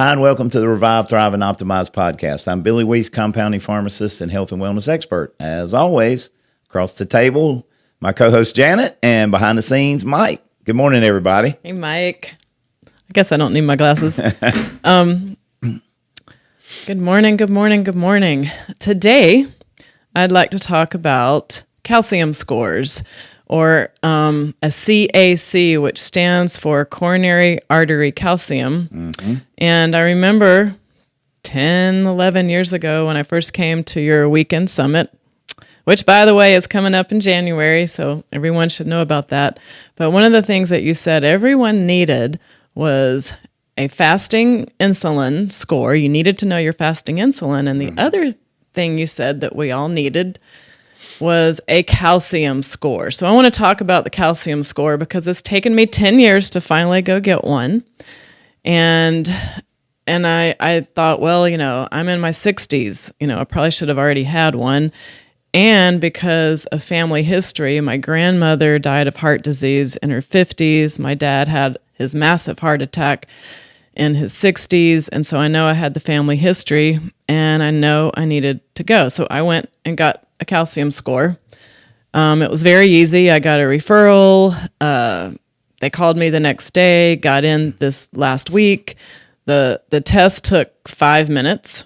Hi, and welcome to the Revive, Thrive, and Optimize podcast. I'm Billy Weiss, compounding pharmacist and health and wellness expert. As always, across the table, my co-host Janet, and behind the scenes, Mike. Good morning, everybody. Hey, Mike. I guess I don't need my glasses. Good morning, good morning, good morning. Today, I'd like to talk about calcium scores, or a CAC, which stands for coronary artery calcium. Mm-hmm. And I remember 10, 11 years ago when I first came to your weekend summit, which, by the way, is coming up in January, so everyone should know about that. But one of the things that you said everyone needed was a fasting insulin score. You needed to know your fasting insulin. And the other thing you said that we all needed was a calcium score. So I want to talk about the calcium score because it's taken me 10 years to finally go get one. And I thought, well, I'm in my 60s. I probably should have already had one. And because of family history, my grandmother died of heart disease in her 50s. My dad had his massive heart attack in his 60s. And so I know I had the family history, and I know I needed to go. So I went and got a calcium score. It was very easy. I got a referral. They called me the next day, got in this last week. The test took 5 minutes.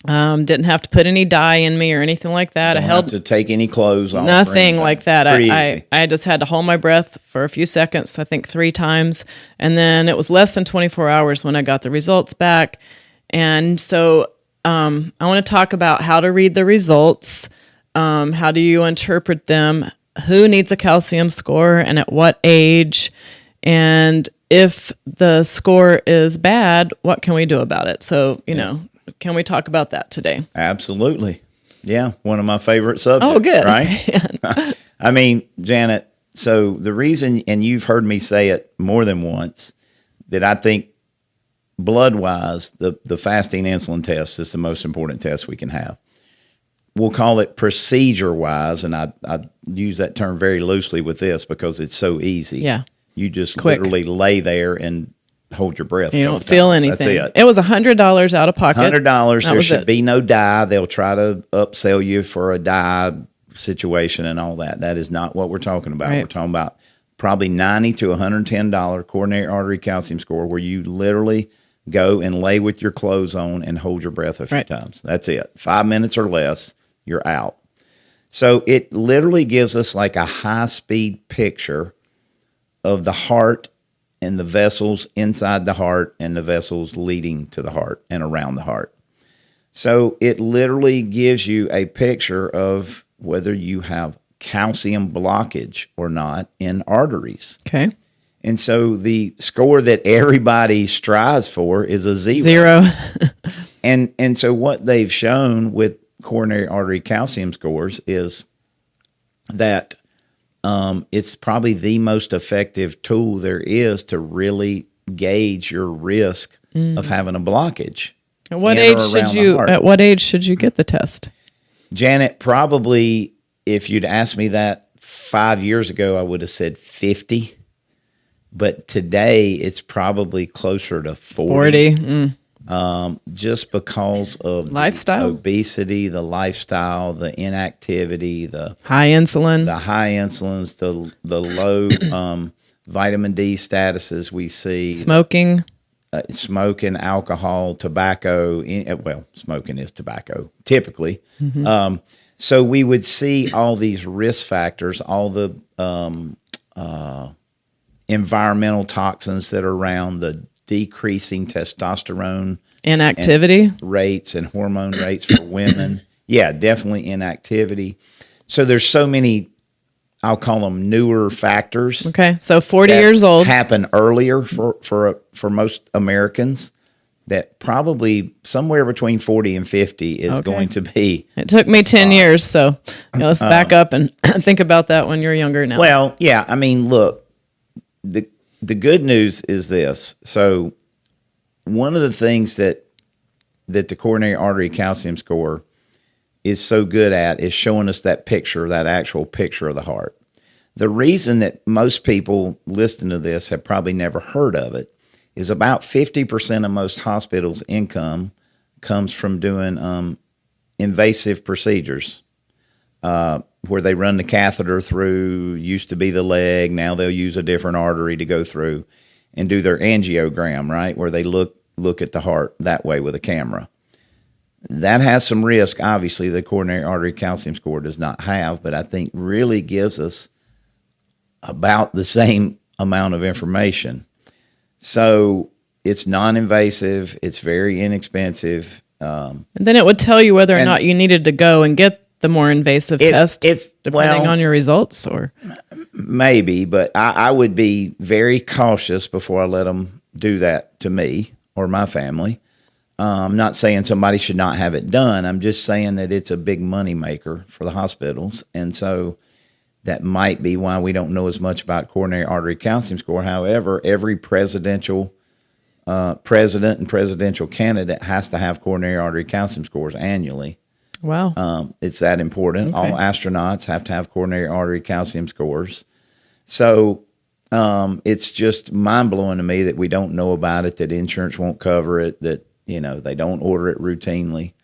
Didn't have to put any dye in me or anything like that. Don't have to take any clothes off. Nothing like that. I just had to hold my breath for a few seconds, I think 3 times. And then it was less than 24 hours when I got the results back. And so I want to talk about how to read the results. How do you interpret them? Who needs a calcium score and at what age? And if the score is bad, what can we do about it? So, can we talk about that today? Absolutely. Yeah, one of my favorite subjects. Oh, good. Right? I mean, Janet, so the reason, and you've heard me say it more than once, that I think blood-wise, the fasting insulin test is the most important test we can have. We'll call it procedure-wise, and I use that term very loosely with this because it's so easy. Yeah. You just literally lay there and hold your breath. You don't feel anything. That's it. It was $100 out of pocket. $100. There should be no dye. They'll try to upsell you for a dye situation and all that. That is not what we're talking about. Right. We're talking about probably $90 to $110 coronary artery calcium score, where you literally go and lay with your clothes on and hold your breath a few times. That's it. 5 minutes or less, you're out. So it literally gives us like a high-speed picture of the heart and the vessels inside the heart and the vessels leading to the heart and around the heart. So it literally gives you a picture of whether you have calcium blockage or not in arteries. Okay. And so the score that everybody strives for is a 0. 0. And so what they've shown with coronary artery calcium scores is that it's probably the most effective tool there is to really gauge your risk of having a blockage. At what age should you get the test? Janet, probably if you'd asked me that 5 years ago, I would have said 50. But today it's probably closer to 40. Just because of lifestyle, the obesity, the lifestyle, the inactivity, the high insulins, the low vitamin D statuses we see, smoking, alcohol, tobacco. Smoking is tobacco typically. Mm-hmm. So we would see all these risk factors, all the environmental toxins that are around, the decreasing testosterone inactivity rates and hormone rates for women. Yeah, definitely inactivity. So there's so many, I'll call them newer factors. Okay, so 40 years old. Happen earlier for most Americans, that probably somewhere between 40 and 50 is going to be. It took me 10 years, so let's back up and think about that when you're younger now. Well, yeah, I mean, look, the good news is this. So one of the things that the coronary artery calcium score is so good at is showing us that picture, that actual picture of the heart. The reason that most people listening to this have probably never heard of it is about 50% of most hospitals' income comes from doing invasive procedures, where they run the catheter through, used to be the leg, now they'll use a different artery to go through and do their angiogram, right, where they look at the heart that way with a camera. That has some risk, obviously, the coronary artery calcium score does not have, but I think really gives us about the same amount of information. So it's non-invasive, it's very inexpensive. And then it would tell you whether or not you needed to go and get the more invasive test, depending on your results, or maybe. But I would be very cautious before I let them do that to me or my family. I'm not saying somebody should not have it done. I'm just saying that it's a big money maker for the hospitals, and so that might be why we don't know as much about coronary artery calcium score. However, every presidential president and presidential candidate has to have coronary artery calcium scores annually. Wow. It's that important. Okay. All astronauts have to have coronary artery calcium scores. So it's just mind-blowing to me that we don't know about it, that insurance won't cover it, that they don't order it routinely,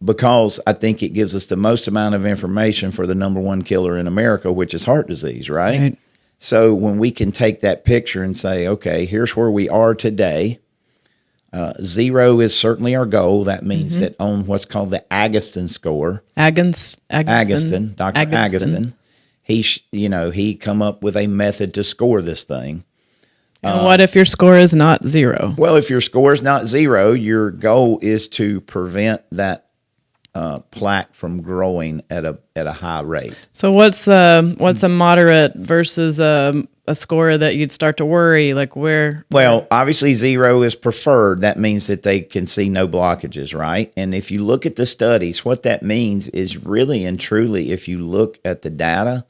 because I think it gives us the most amount of information for the number one killer in America, which is heart disease, right? So when we can take that picture and say, okay, here's where we are today. 0 is certainly our goal. That means that on what's called the Agatston score, Agatston, Dr. Agatston, he come up with a method to score this thing. And what if your score is not 0? Well, if your score is not 0, your goal is to prevent that plaque from growing at a high rate. So what's a moderate versus a score that you'd start to worry, like where? Well, obviously 0 is preferred. That means that they can see no blockages, right? And if you look at the studies, what that means is really and truly, if you look at the data,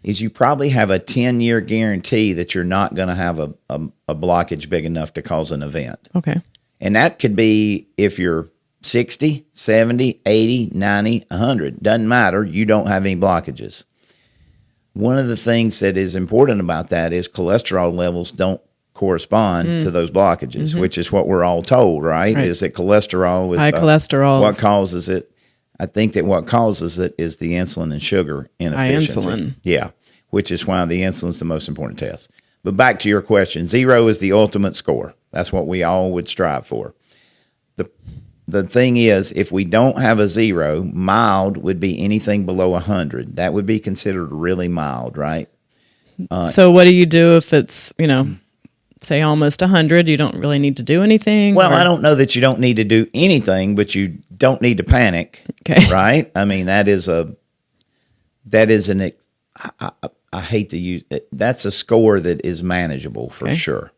is you probably have a 10-year guarantee that you're not going to have a blockage big enough to cause an event. Okay. And that could be if you're 60, 70, 80, 90, 100. Doesn't matter. You don't have any blockages. One of the things that is important about that is cholesterol levels don't correspond to those blockages, which is what we're all told, right? Is that cholesterol is high cholesterol. What causes it? I think that what causes it is the insulin and sugar inefficiency. High insulin. Yeah, which is why the insulin is the most important test. But back to your question, 0 is the ultimate score. That's what we all would strive for. The thing is, if we don't have a 0, mild would be anything below 100. That would be considered really mild, right? So what do you do if it's, say almost 100? You don't really need to do anything? Well, I don't know that you don't need to do anything, but you don't need to panic, right? I mean, I hate to use it. That's a score that is manageable for sure.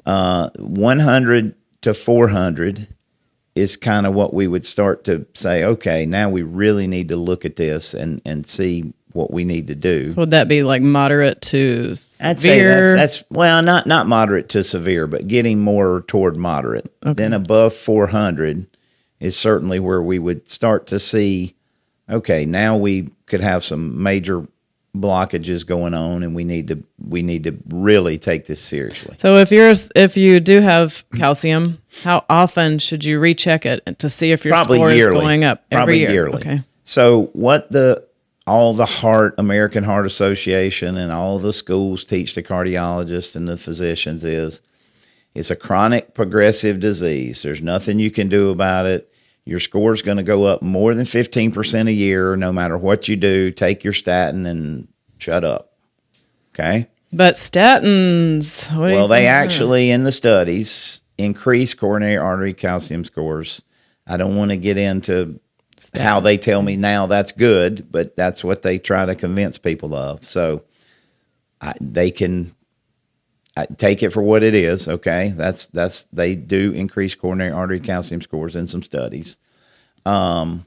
100 to 400 is kind of what we would start to say, okay, now we really need to look at this and see what we need to do. So would that be like moderate to severe? I'd say that's well, not moderate to severe, but getting more toward moderate. Okay. Then above 400 is certainly where we would start to see, okay, now we could have some major blockages going on, and we need to really take this seriously. So if you do have calcium, how often should you recheck it to see if your score is going up? Every year. Yearly. Okay. So what all the American Heart Association and all the schools teach the cardiologists and the physicians is it's a chronic progressive disease. There's nothing you can do about it. Your score is going to go up more than 15% a year, no matter what you do. Take your statin and shut up. Okay? But statins, they actually, in the studies, increase coronary artery calcium scores. I don't want to get into how they tell me now that's good, but that's what they try to convince people of. So they can take it for what it is. Okay, they do increase coronary artery calcium scores in some studies. Don't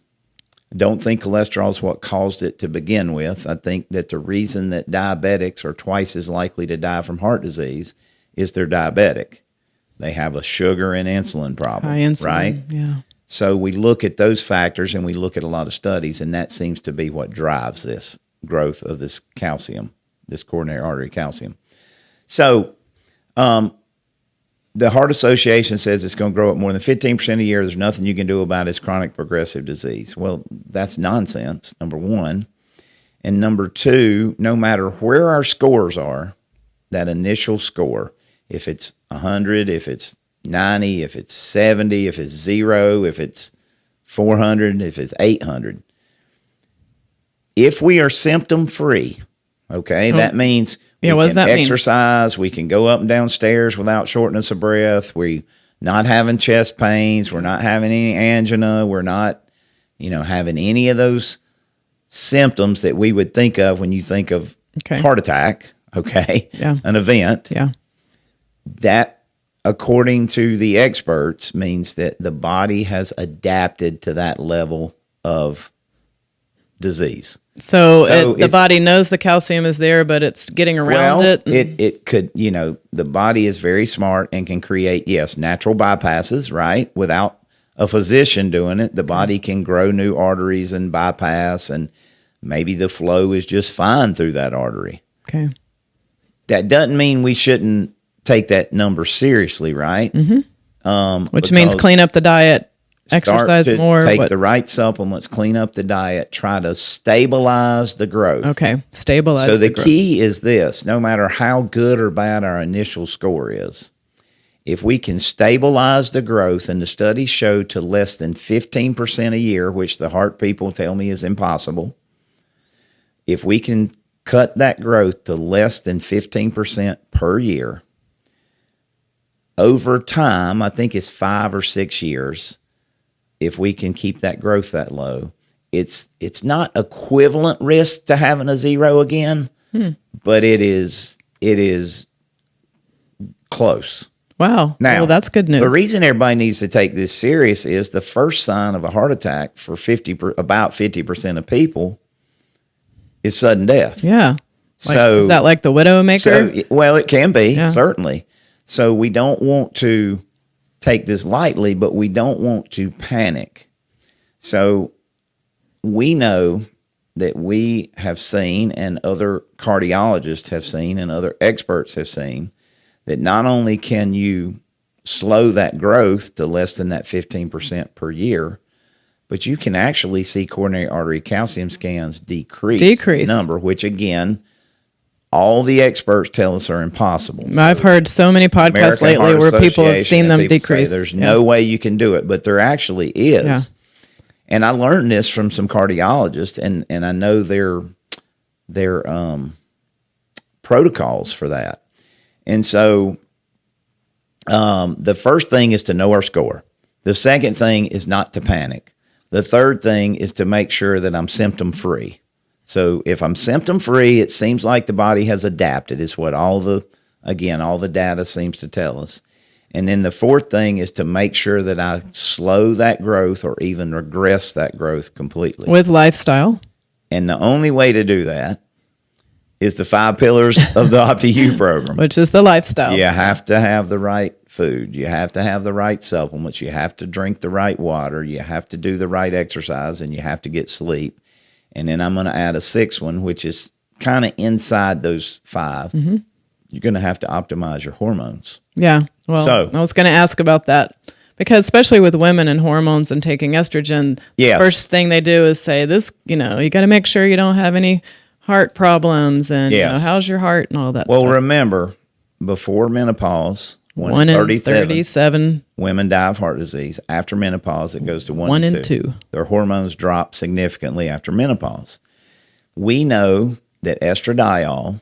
think cholesterol is what caused it to begin with. I think that the reason that diabetics are twice as likely to die from heart disease is they're diabetic. They have a sugar and insulin problem, high insulin, right? Yeah. So we look at those factors and we look at a lot of studies, and that seems to be what drives this growth of this calcium, this coronary artery calcium. So the Heart Association says it's going to grow at more than 15% a year. There's nothing you can do about it. It's chronic progressive disease. Well, that's nonsense, number one. And number two, no matter where our scores are, that initial score, if it's 100, if it's 90, if it's 70, if it's 0, if it's 400, if it's 800, if we are symptom free, okay, that means we can exercise, we can go up and down stairs without shortness of breath, we're not having chest pains, we're not having any angina, we're not, having any of those symptoms that we would think of when you think of heart attack, an event. Yeah. That, according to the experts, means that the body has adapted to that level of disease. So the body knows the calcium is there, but it's getting around it. It could, the body is very smart and can create, natural bypasses, right? Without a physician doing it, the body can grow new arteries and bypass, and maybe the flow is just fine through that artery. Okay. That doesn't mean we shouldn't take that number seriously, right? Mm-hmm. Which means clean up the diet, exercise more. Take the right supplements, clean up the diet, try to stabilize the growth. Okay, stabilize So the growth. key is this: no matter how good or bad our initial score is, if we can stabilize the growth, and the studies show to less than 15% a year, which the heart people tell me is impossible, if we can cut that growth to less than 15% per year, over time, I think it's 5 or 6 years, if we can keep that growth that low, it's not equivalent risk to having a 0 again, but it is close. Wow. Now, well, that's good news. The reason everybody needs to take this serious is the first sign of a heart attack for about 50% of people is sudden death. Yeah. So is that like the widowmaker? Well, it can be, certainly. So we don't want to take this lightly, but we don't want to panic. So we know that we have seen, and other cardiologists have seen, and other experts have seen, that not only can you slow that growth to less than that 15% per year, but you can actually see coronary artery calcium scans decrease the number, which again, all the experts tell us are impossible. I've heard so many podcasts lately where people have seen them decrease. There's no way you can do it, but there actually is. Yeah. And I learned this from some cardiologists, and I know their protocols for that. And so the first thing is to know our score. The second thing is not to panic. The third thing is to make sure that I'm symptom-free. So if I'm symptom-free, it seems like the body has adapted, is what all the data seems to tell us. And then the fourth thing is to make sure that I slow that growth or even regress that growth completely. With lifestyle. And the only way to do that is the 5 pillars of the Optiyou program. Which is the lifestyle. You have to have the right food. You have to have the right supplements. You have to drink the right water. You have to do the right exercise, and you have to get sleep. And then I'm going to add a 6th one, which is kind of inside those 5. Mm-hmm. You're going to have to optimize your hormones. Yeah. Well, I was going to ask about that. Because especially with women and hormones and taking estrogen, the first thing they do is say this, you got to make sure you don't have any heart problems, and how's your heart and all that stuff. Well, remember, before menopause, 1 in 37 women die of heart disease. After menopause, it goes to 1 in 2. Their hormones drop significantly after menopause. We know that estradiol,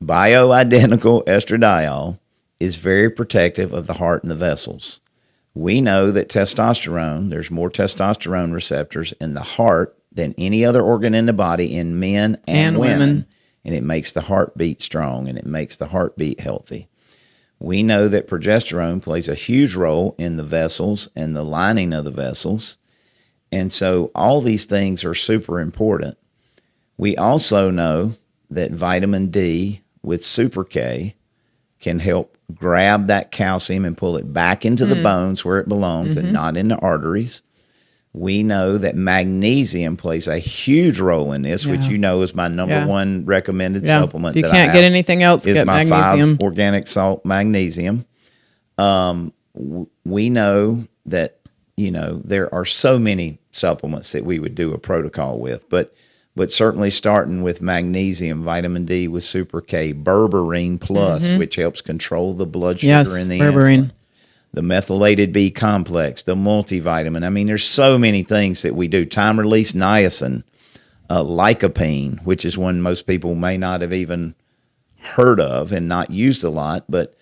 bioidentical estradiol, is very protective of the heart and the vessels. We know that testosterone, there's more testosterone receptors in the heart than any other organ in the body in men and women. And it makes the heart beat strong, and it makes the heart beat healthy. We know that progesterone plays a huge role in the vessels and the lining of the vessels. And so all these things are super important. We also know that vitamin D with Super K can help grab that calcium and pull it back into the bones where it belongs and not in the arteries. We know that magnesium plays a huge role in this, which you know is my number one recommended supplement. If you can't get anything else, is get my magnesium. 5 organic salt magnesium. We know that, there are so many supplements that we would do a protocol with, but certainly starting with magnesium, vitamin D with Super K, berberine plus, which helps control the blood sugar in the insulin, the methylated B complex, the multivitamin. I mean, there's so many things that we do. Time release niacin, lycopene, which is one most people may not have even heard of and not used a lot, but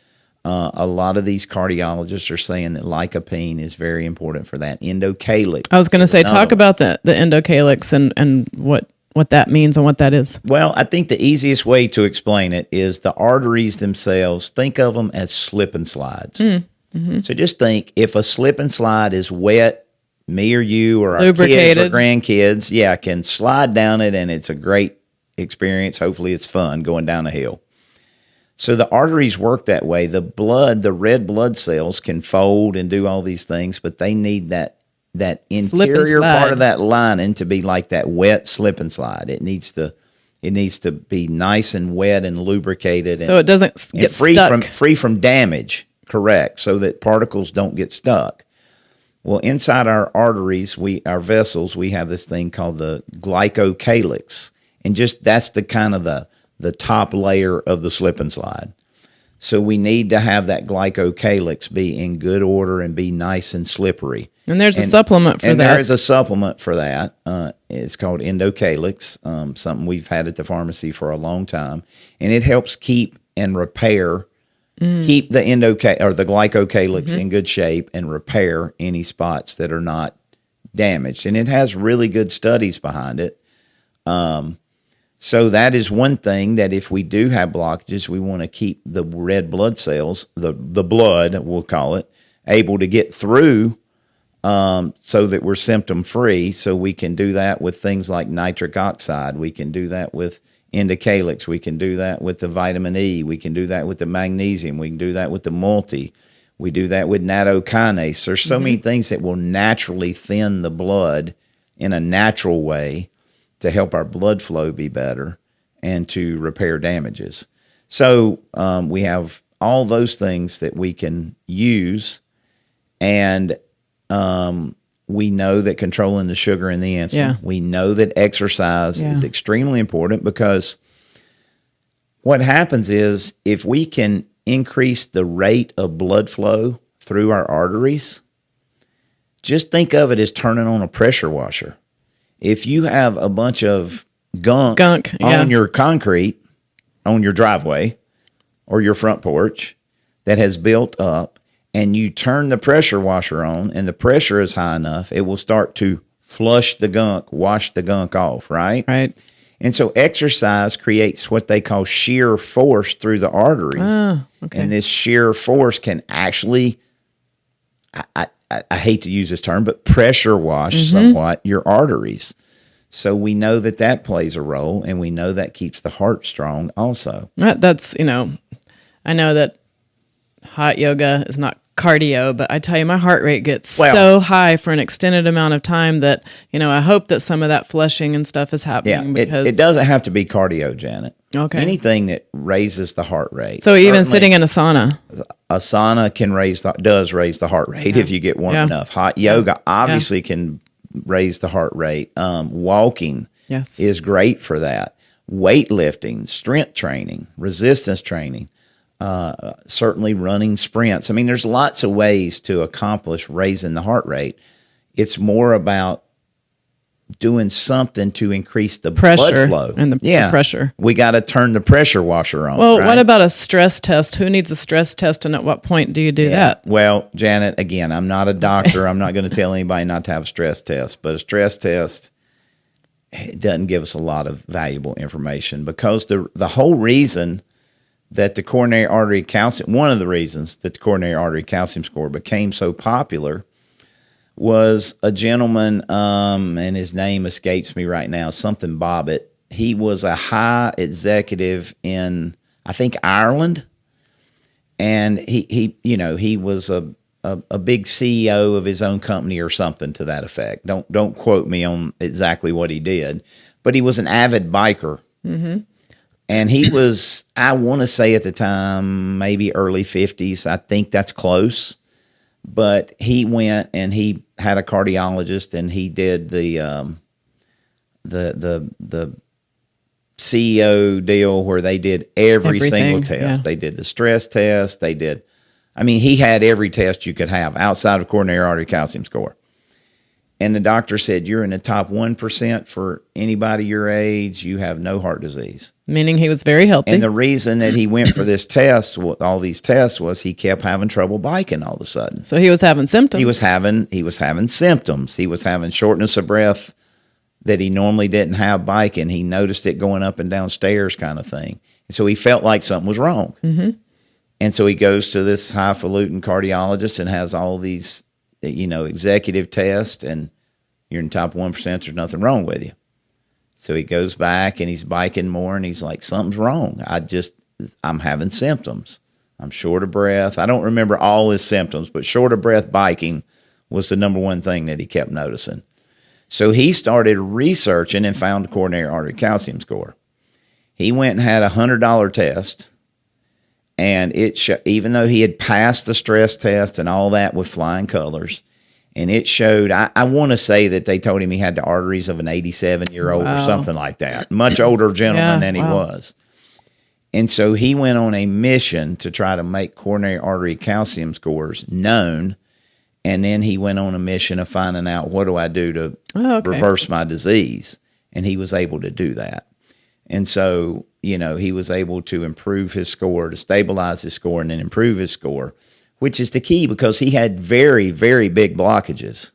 a lot of these cardiologists are saying that lycopene is very important for that. Endocalyx. I was going to say, talk about the endocalyx and what that means and what that is. Well, I think the easiest way to explain it is the arteries themselves. Think of them as slip and slides. So just think, if a slip and slide is wet, me or you or our kids or grandkids, can slide down it, and it's a great experience. Hopefully it's fun going down a hill. So the arteries work that way. The red blood cells can fold and do all these things, but they need that interior part of that lining to be like that wet slip and slide. It needs to be nice and wet and lubricated, so it doesn't get stuck. Free from damage. Correct, so that particles don't get stuck. Well, inside our arteries, our vessels, we have this thing called the glycocalyx, and just that's the kind of the top layer of the slip and slide. So we need to have that glycocalyx be in good order and be nice and slippery. And there's a supplement for that. And there is a supplement for that. It's called Endocalyx, something we've had at the pharmacy for a long time, and it helps keep and repair. Keep the the glycocalyx in good shape and repair any spots that are not damaged. And it has really good studies behind it. So that is one thing, that if we do have blockages, we want to keep the red blood cells, the blood, we'll call it, able to get through so that we're symptom free. So we can do that with things like nitric oxide. We can do that with endocalyx. We can do that with the vitamin E. We can do that with the magnesium. We can do that with the multi. We do that with nattokinase. There's so many things that will naturally thin the blood in a natural way to help our blood flow be better and to repair damages. So we have all those things that we can use, and we know that controlling the sugar in the insulin. We know that exercise is extremely important, because what happens is, if we can increase the rate of blood flow through our arteries, just think of it as turning on a pressure washer. If you have a bunch of gunk on your concrete, on your driveway or your front porch that has built up, and you turn the pressure washer on and the pressure is high enough, it will start to flush the gunk, wash the gunk off, right? Right. And so exercise creates what they call shear force through the arteries. Okay. And this shear force can actually, I hate to use this term, but pressure wash somewhat your arteries. So we know that plays a role, and we know that keeps the heart strong also. That's, I know that hot yoga is not cardio, but I tell you, my heart rate gets so high for an extended amount of time that, I hope that some of that flushing and stuff is happening. Because it doesn't have to be cardio, Janet. Okay. Anything that raises the heart rate. So even sitting in a sauna. A sauna does raise the heart rate if you get warm enough. Hot yoga obviously can raise the heart rate. Walking is great for that. Weightlifting, strength training, resistance training. Certainly running sprints. I mean, there's lots of ways to accomplish raising the heart rate. It's more about doing something to increase the pressure blood flow. And the pressure. We got to turn the pressure washer on. Well, what about a stress test? Who needs a stress test, and at what point do you do that? Well, Janet, again, I'm not a doctor. I'm not going to tell anybody not to have a stress test, but a stress test, it doesn't give us a lot of valuable information, because the whole reason that the coronary artery calcium, one of the reasons that the coronary artery calcium score became so popular, was a gentleman, and his name escapes me right now, something Bobbitt. He was a high executive in, I think, Ireland, and he was a a big CEO of his own company or something to that effect. Don't quote me on exactly what he did, but he was an avid biker. Mm-hmm. And he was, I want to say at the time, maybe early 50s. I think that's close. But he went and he had a cardiologist, and he did the CEO deal where they did every single test. Yeah. They did the stress test. He had every test you could have outside of coronary artery calcium score. And the doctor said, you're in the top 1% for anybody your age. You have no heart disease. Meaning he was very healthy. And the reason that he went for this test, all these tests, was he kept having trouble biking all of a sudden. So he was having symptoms. He was having symptoms. He was having shortness of breath that he normally didn't have biking. He noticed it going up and down stairs kind of thing. And so he felt like something was wrong. Mm-hmm. And so he goes to this highfalutin cardiologist and has all these, executive tests, and you're in the top 1%, there's nothing wrong with you. So he goes back and he's biking more, and he's like, something's wrong. I'm having symptoms. I'm short of breath. I don't remember all his symptoms, but short of breath biking was the number one thing that he kept noticing. So he started researching and found the coronary artery calcium score. He went and had a $100 test, and even though he had passed the stress test and all that with flying colors, and it showed, I want to say that they told him he had the arteries of an 87-year-old or something like that. Much older gentleman than he was. And so he went on a mission to try to make coronary artery calcium scores known. And then he went on a mission of finding out, what do I do to reverse my disease? And he was able to do that. And so, he was able to improve his score, to stabilize his score, and then improve his score, which is the key, because he had very, very big blockages.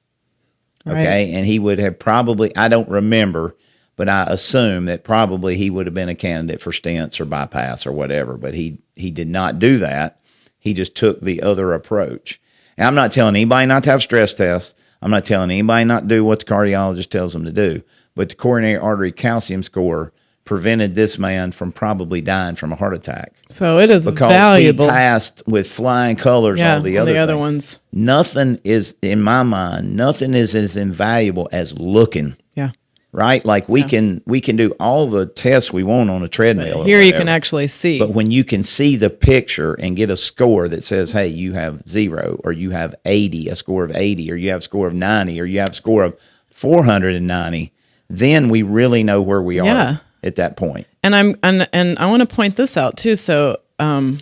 Okay. Right. And he would have probably, I don't remember, but I assume that probably he would have been a candidate for stents or bypass or whatever, but he did not do that. He just took the other approach. And I'm not telling anybody not to have stress tests. I'm not telling anybody not to do what the cardiologist tells them to do. But the coronary artery calcium score prevented this man from probably dying from a heart attack. So it is because valuable. He passed with flying colors all the other ones. Nothing is, in my mind, nothing is as invaluable as looking. Yeah. Right? Like we can do all the tests we want on a treadmill. But here you can actually see. But when you can see the picture and get a score that says, hey, you have 0, or you have 80, a score of 80, or you have a score of 90, or you have a score of 490, then we really know where we are at that point. And I want to point this out too. So I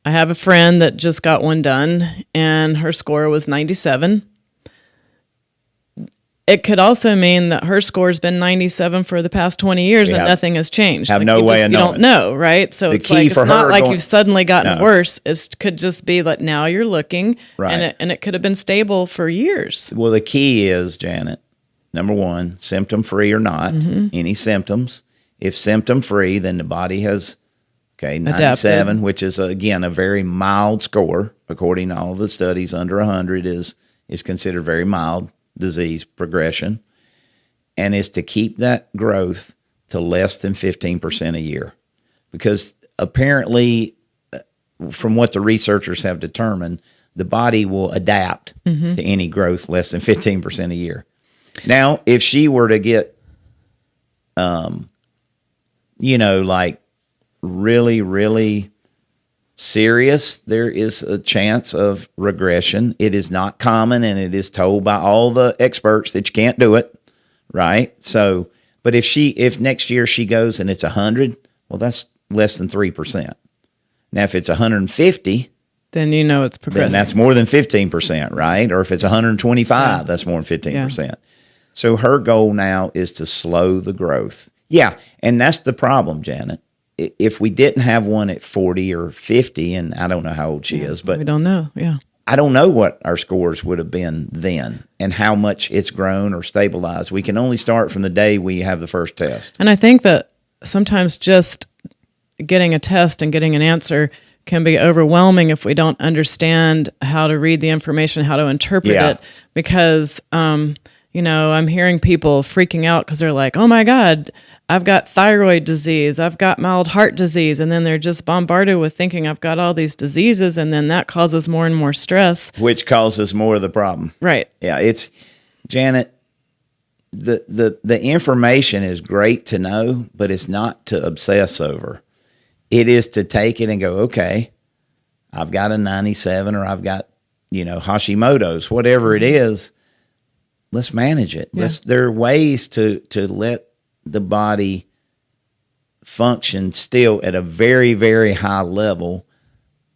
have a friend that just got one done, and her score was 97. It could also mean that her score's been 97 for the past 20 years and nothing has changed. Have no way of knowing. You don't know, right? So it's like, it's not like you've suddenly gotten worse. It could just be that now you're looking, and it could have been stable for years. Well, the key is, Janet, number one, symptom-free or not, any symptoms. If symptom-free, then the body has, 97, adapted, which is, again, a very mild score. According to all the studies, under 100 is considered very mild disease progression, and is to keep that growth to less than 15% a year. Because apparently, from what the researchers have determined, the body will adapt to any growth less than 15% a year. Now, if she were to get, like really, really serious, there is a chance of regression. It is not common, and it is told by all the experts that you can't do it, right? So, but if next year she goes and it's 100, well, that's less than 3%. Now, if it's 150, then it's progressing. Then that's more than 15%, right? Or if it's 125, that's more than 15%. Yeah. So her goal now is to slow the growth. Yeah, and that's the problem, Janet. If we didn't have one at 40 or 50, and I don't know how old she is, but we don't know. Yeah. I don't know what our scores would have been then and how much it's grown or stabilized. We can only start from the day we have the first test. And I think that sometimes just getting a test and getting an answer can be overwhelming if we don't understand how to read the information, how to interpret it, because I'm hearing people freaking out because they're like, oh my God, I've got thyroid disease, I've got mild heart disease. And then they're just bombarded with thinking I've got all these diseases. And then that causes more and more stress. Which causes more of the problem. Right. Yeah. It's, Janet, the information is great to know, but it's not to obsess over. It is to take it and go, okay, I've got a 97 or I've got, Hashimoto's, whatever it is. Let's manage it. Yeah. There are ways to let the body function still at a very, very high level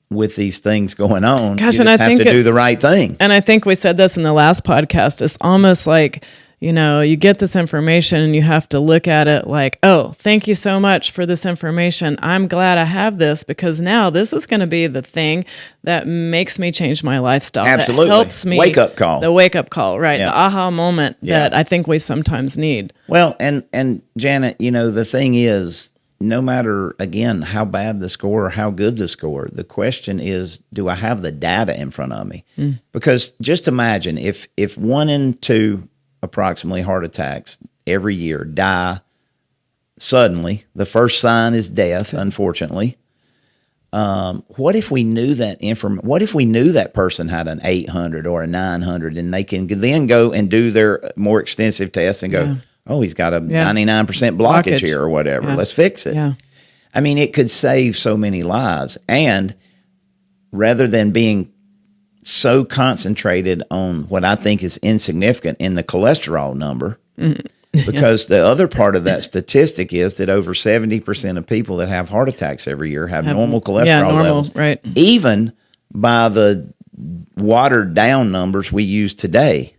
with these things going on. Gosh, you and just I have think to do the right thing. And I think we said this in the last podcast. It's almost like, you get this information and you have to look at it like, oh, thank you so much for this information. I'm glad I have this because now this is going to be the thing that makes me change my lifestyle. Absolutely. That helps me. Wake up call. The wake up call, right. Yeah. The aha moment that I think we sometimes need. Well, and Janet, the thing is, no matter, again, how bad the score or how good the score, the question is, do I have the data in front of me? Because just imagine if 1 in 2 approximately heart attacks every year die suddenly, the first sign is death, unfortunately. What if we knew that what if we knew that person had an 800 or a 900 and they can then go and do their more extensive tests and go, oh, he's got a 99% blockage here or whatever. Yeah. Let's fix it. Yeah. I mean, it could save so many lives. And rather than being so concentrated on what I think is insignificant in the cholesterol number, because the other part of that statistic is that over 70% of people that have heart attacks every year have normal cholesterol levels, right? Even by the watered down numbers we use today.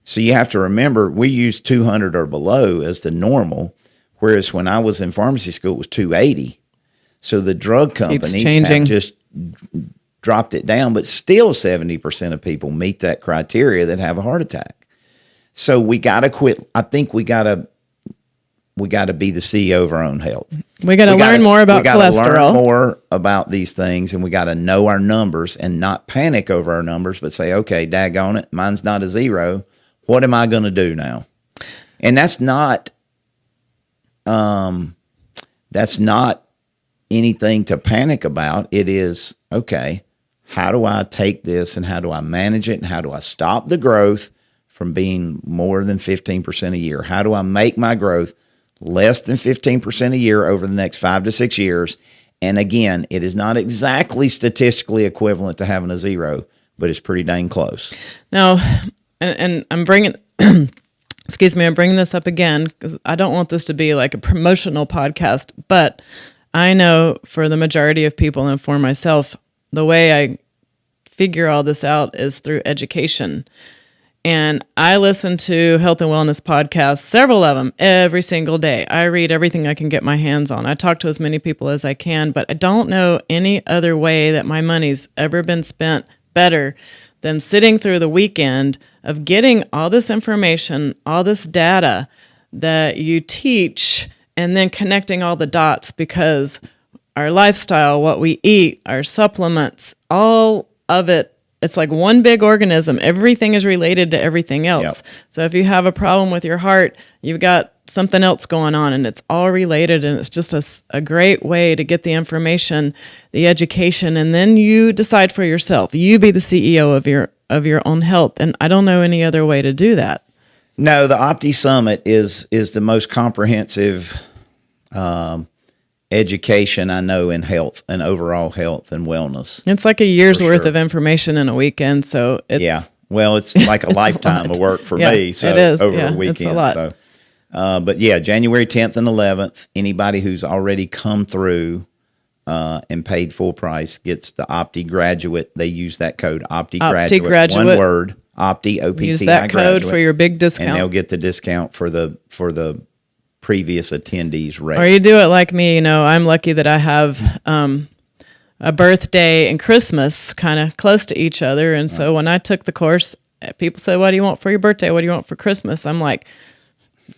So you have to remember, we use 200 or below as the normal, whereas when I was in pharmacy school, it was 280. So the drug companies have just dropped it down, but still 70% of people meet that criteria that have a heart attack. So we got to quit. I think we got to be the CEO of our own health. We got to learn more about cholesterol. We got to learn more about these things, and we got to know our numbers and not panic over our numbers, but say, okay, daggone it, mine's not a 0. What am I going to do now? And that's not anything to panic about. It is, okay, how do I take this and how do I manage it and how do I stop the growth from being more than 15% a year? How do I make my growth less than 15% a year over the next 5 to 6 years? And again, it is not exactly statistically equivalent to having a 0, but it's pretty dang close. Now, and I'm bringing, excuse me, I'm bringing this up again because I don't want this to be like a promotional podcast, but I know for the majority of people and for myself, the way I figure all this out is through education. And I listen to health and wellness podcasts, several of them, every single day. I read everything I can get my hands on. I talk to as many people as I can, but I don't know any other way that my money's ever been spent better than sitting through the weekend of getting all this information, all this data that you teach, and then connecting all the dots, because our lifestyle, what we eat, our supplements, all of it, it's like one big organism. Everything is related to everything else. Yep. So if you have a problem with your heart, you've got something else going on, and it's all related, and it's just a great way to get the information, the education, and then you decide for yourself. You be the CEO of your own health, and I don't know any other way to do that. No, the Opti Summit is the most comprehensive education I know in health and overall health and wellness. It's like a year's worth of information in a weekend. So it's well, it's like a lifetime of work for me. So it is. Over a weekend. It's a lot. So, but yeah, January 10th and 11th, anybody who's already come through and paid full price gets the Opti Graduate. They use that code Opti Graduate. One word, Opti, OPTI. Use that code for your big discount. And they'll get the discount for the previous attendees rate. Or you do it like me. I'm lucky that I have a birthday and Christmas kind of close to each other. And so when I took the course, people said, what do you want for your birthday? What do you want for Christmas? I'm like,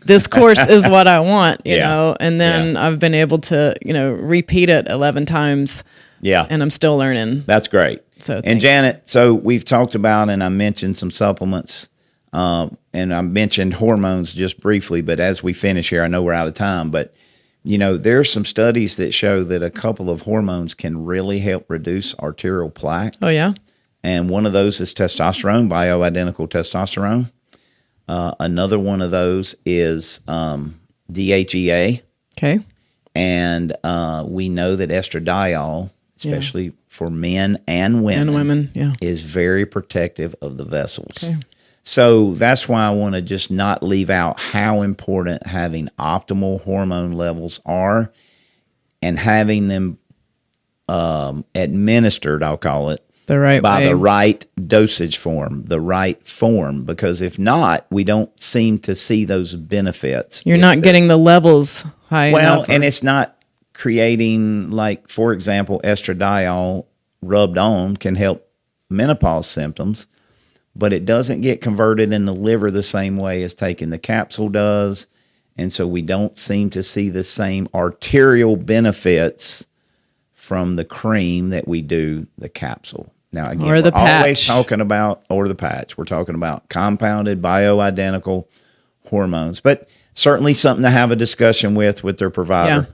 this course is what I want, you know? And then I've been able to, repeat it 11 times. Yeah. And I'm still learning. That's great. And Janet, so we've talked about, and I mentioned some supplements. And I mentioned hormones just briefly, but as we finish here, I know we're out of time, but there's some studies that show that a couple of hormones can really help reduce arterial plaque. Oh, yeah? And one of those is testosterone, bioidentical testosterone. Another one of those is DHEA. Okay. And we know that estradiol, especially for men and women, is very protective of the vessels. Okay. So that's why I want to just not leave out how important having optimal hormone levels are and having them administered, I'll call it, the right by way. the right dosage form, the right form. Because if not, we don't seem to see those benefits. You're not getting the levels high enough. And it's not creating, like, for example, estradiol rubbed on can help menopause symptoms, but it doesn't get converted in the liver the same way as taking the capsule does. And so we don't seem to see the same arterial benefits from the cream that we do the capsule. Now, again, or the we're always patch. talking about, or the patch. We're talking about compounded bioidentical hormones, but certainly something to have a discussion with their provider. Yeah.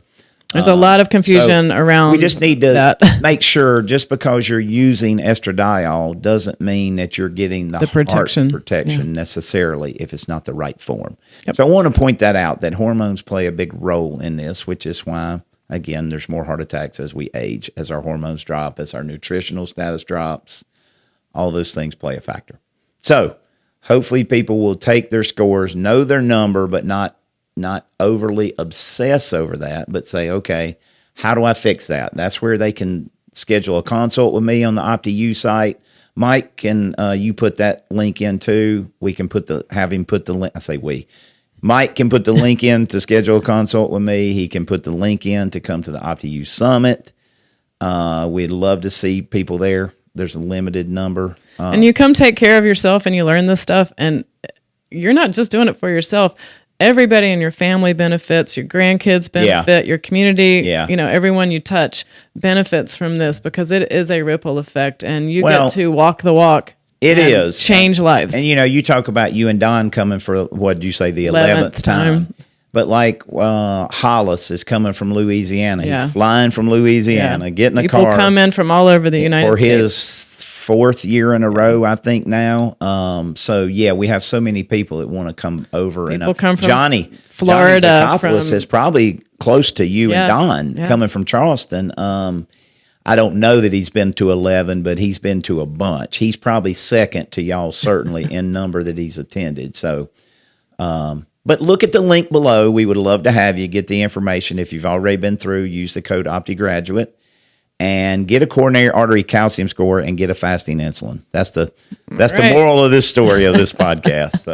There's a lot of confusion around. We just need to that. make sure, just because you're using estradiol doesn't mean that you're getting the protection, heart protection necessarily if it's not the right form. Yep. So I want to point that out, that hormones play a big role in this, which is why, again, there's more heart attacks as we age, as our hormones drop, as our nutritional status drops. All those things play a factor. So hopefully people will take their scores, know their number, but not overly obsess over that, but say, okay, how do I fix that? That's where they can schedule a consult with me on the Optiyou site. Mike, can you put that link in too? We can have him put the link. I say we. Mike can put the link in to schedule a consult with me. He can put the link in to come to the Optiyou Summit. We'd love to see people there. There's a limited number. And you come take care of yourself and you learn this stuff, and you're not just doing it for yourself. Everybody in your family benefits, your grandkids benefit, your community, everyone you touch benefits from this, because it is a ripple effect, and you get to walk the walk. It is. Change lives. And, you talk about you and Don coming for, what did you say, the 11th time. But like Hollis is coming from Louisiana. He's flying from Louisiana, getting a car. People come in from all over the United States. For his 4th year in a row, I think now. So we have so many people that want to come over. People come from Johnny, Florida. Johnny is probably close to you and Don, coming from Charleston. I don't know that he's been to 11, but he's been to a bunch. He's probably second to y'all, certainly, in number that he's attended. So, but look at the link below. We would love to have you get the information. If you've already been through, use the code OptiGraduate. And get a coronary artery calcium score and get a fasting insulin. That's the moral of this story of this podcast. So,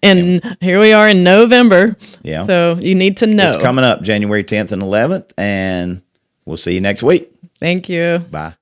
and here we are in November. Yeah. So you need to know. It's coming up January 10th and 11th, and we'll see you next week. Thank you. Bye.